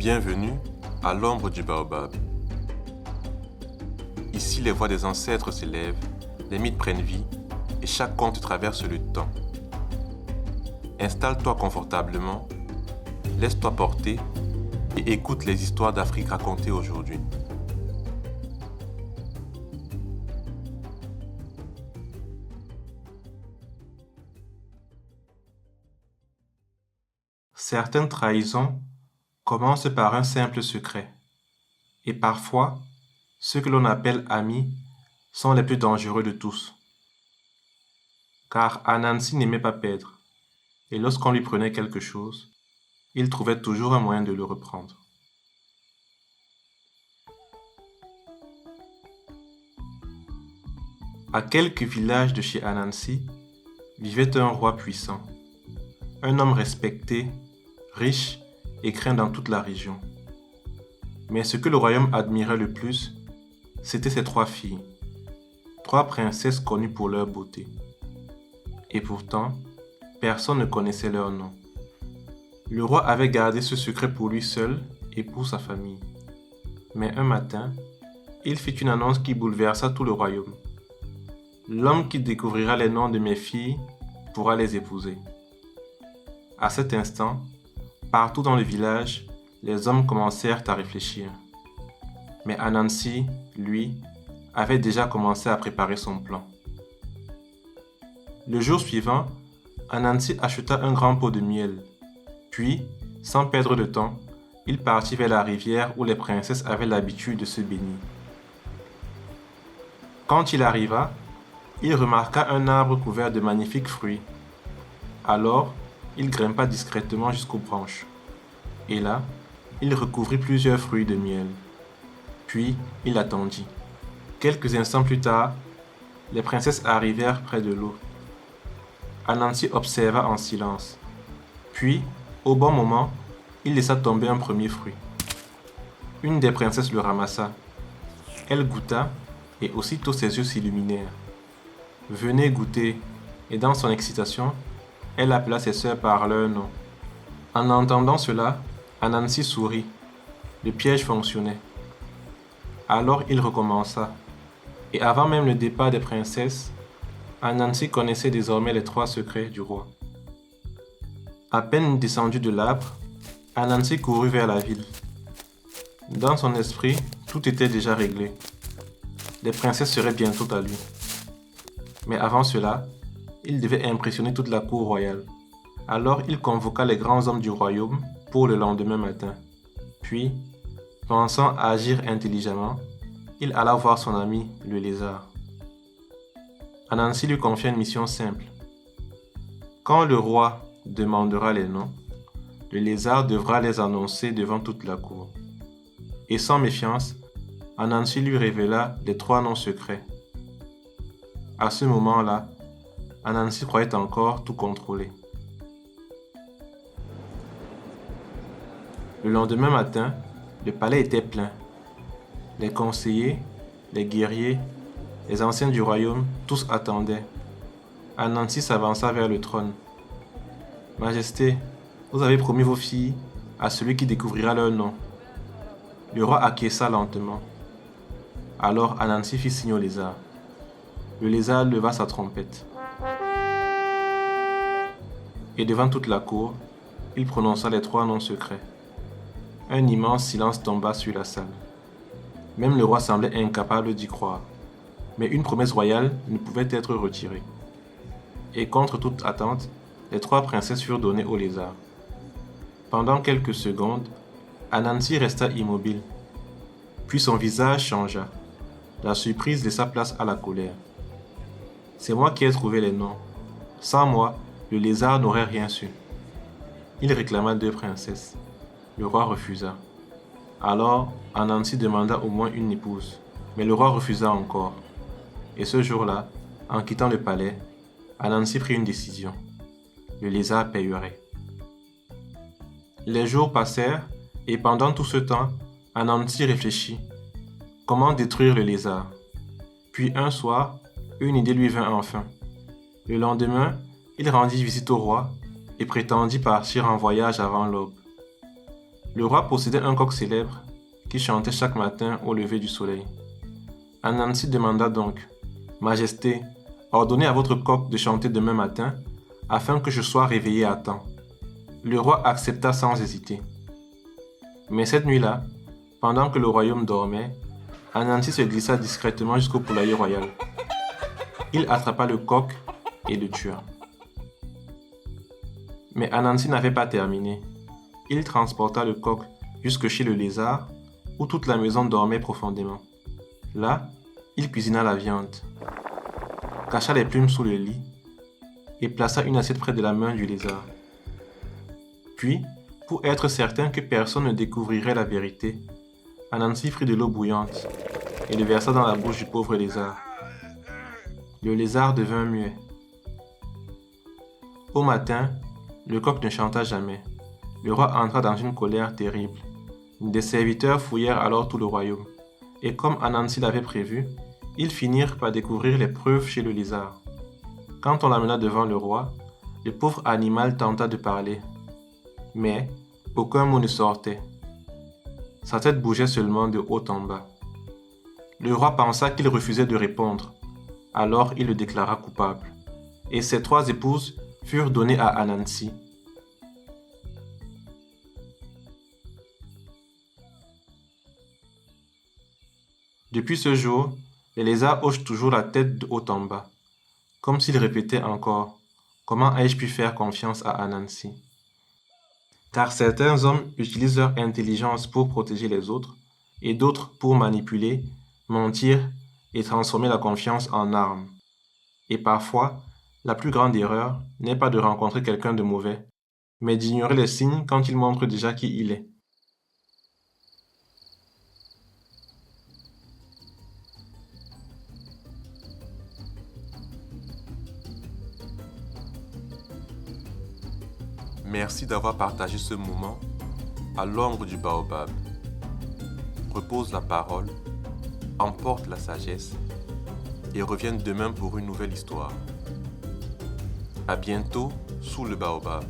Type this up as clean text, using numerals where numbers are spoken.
Bienvenue à l'ombre du baobab. Ici, les voix des ancêtres s'élèvent, les mythes prennent vie et chaque conte traverse le temps. Installe-toi confortablement, laisse-toi porter et écoute les histoires d'Afrique racontées aujourd'hui. Certaines trahisons commencent par un simple secret. Et parfois, ceux que l'on appelle amis sont les plus dangereux de tous. Car Anansi n'aimait pas perdre. Et lorsqu'on lui prenait quelque chose, il trouvait toujours un moyen de le reprendre. À quelques villages de chez Anansi, vivait un roi puissant, un homme respecté, riche et craint dans toute la région. Mais ce que le royaume admirait le plus, c'était ses 3 filles, 3 princesses connues pour leur beauté. Et pourtant, personne ne connaissait leur nom. Le roi avait gardé ce secret pour lui seul et pour sa famille. Mais un matin, il fit une annonce qui bouleversa tout le royaume. L'homme qui découvrira les noms de mes filles pourra les épouser. À cet instant, partout dans le village, les hommes commencèrent à réfléchir. Mais Anansi, lui, avait déjà commencé à préparer son plan. Le jour suivant, Anansi acheta un grand pot de miel. Puis, sans perdre de temps, il partit vers la rivière où les princesses avaient l'habitude de se baigner. Quand il arriva, il remarqua un arbre couvert de magnifiques fruits. Alors, il grimpa discrètement jusqu'aux branches. Et là, il recouvrit plusieurs fruits de miel. Puis, il attendit. Quelques instants plus tard, les princesses arrivèrent près de l'eau. Anansi observa en silence. Puis, au bon moment, il laissa tomber un premier fruit. Une des princesses le ramassa. Elle goûta et aussitôt ses yeux s'illuminèrent. « Venez goûter !» Et dans son excitation, elle appela ses sœurs par leur nom. En entendant cela, Anansi sourit. Le piège fonctionnait. Alors il recommença. Et avant même le départ des princesses, Anansi connaissait désormais les 3 secrets du roi. À peine descendu de l'arbre, Anansi courut vers la ville. Dans son esprit, tout était déjà réglé. Les princesses seraient bientôt à lui. Mais avant cela, il devait impressionner toute la cour royale. Alors il convoqua les grands hommes du royaume pour le lendemain matin. Puis, pensant agir intelligemment, il alla voir son ami, le lézard. Anansi lui confia une mission simple. Quand le roi demandera les noms, le lézard devra les annoncer devant toute la cour. Et sans méfiance, Anansi lui révéla les 3 noms secrets. À ce moment-là, Anansi croyait encore tout contrôler. Le lendemain matin, le palais était plein. Les conseillers, les guerriers, les anciens du royaume, tous attendaient. Anansi s'avança vers le trône. « Majesté, vous avez promis vos filles à celui qui découvrira leur nom. » Le roi acquiesça lentement. Alors Anansi fit signe au lézard. Le lézard leva sa trompette. Et devant toute la cour, il prononça les 3 noms secrets. Un immense silence tomba sur la salle. Même le roi semblait incapable d'y croire. Mais une promesse royale ne pouvait être retirée. Et contre toute attente, les 3 princesses furent données au lézard. Pendant quelques secondes, Anansi resta immobile. Puis son visage changea. La surprise laissa place à la colère. « C'est moi qui ai trouvé les noms. Sans moi, le lézard n'aurait rien su. » Il réclama 2 princesses. Le roi refusa. Alors, Anansi demanda au moins une épouse. Mais le roi refusa encore. Et ce jour-là, en quittant le palais, Anansi prit une décision. Le lézard payerait. Les jours passèrent, et pendant tout ce temps, Anansi réfléchit. Comment détruire le lézard? Puis un soir, une idée lui vint enfin. Le lendemain, il rendit visite au roi et prétendit partir en voyage avant l'aube. Le roi possédait un coq célèbre qui chantait chaque matin au lever du soleil. Anansi demanda donc, « Majesté, ordonnez à votre coq de chanter demain matin afin que je sois réveillé à temps. » Le roi accepta sans hésiter. Mais cette nuit-là, pendant que le royaume dormait, Anansi se glissa discrètement jusqu'au poulailler royal. Il attrapa le coq et le tua. Mais Anansi n'avait pas terminé. Il transporta le coq jusque chez le lézard, où toute la maison dormait profondément. Là, il cuisina la viande, cacha les plumes sous le lit et plaça une assiette près de la main du lézard. Puis, pour être certain que personne ne découvrirait la vérité, Anansi prit de l'eau bouillante et le versa dans la bouche du pauvre lézard. Le lézard devint muet. Au matin, le coq ne chanta jamais. Le roi entra dans une colère terrible. Des serviteurs fouillèrent alors tout le royaume. Et comme Anansi l'avait prévu, ils finirent par découvrir les preuves chez le lézard. Quand on l'amena devant le roi, le pauvre animal tenta de parler. Mais aucun mot ne sortait. Sa tête bougeait seulement de haut en bas. Le roi pensa qu'il refusait de répondre. Alors il le déclara coupable. Et ses 3 épouses furent données à Anansi. Depuis ce jour, les lézards hochent toujours la tête de haut en bas, comme s'ils répétaient encore « Comment ai-je pu faire confiance à Anansi ?» Car certains hommes utilisent leur intelligence pour protéger les autres, et d'autres pour manipuler, mentir et transformer la confiance en arme. Et parfois, la plus grande erreur n'est pas de rencontrer quelqu'un de mauvais, mais d'ignorer les signes quand il montre déjà qui il est. Merci d'avoir partagé ce moment à l'ombre du baobab. Repose la parole, emporte la sagesse et reviens demain pour une nouvelle histoire. À bientôt sous le baobab.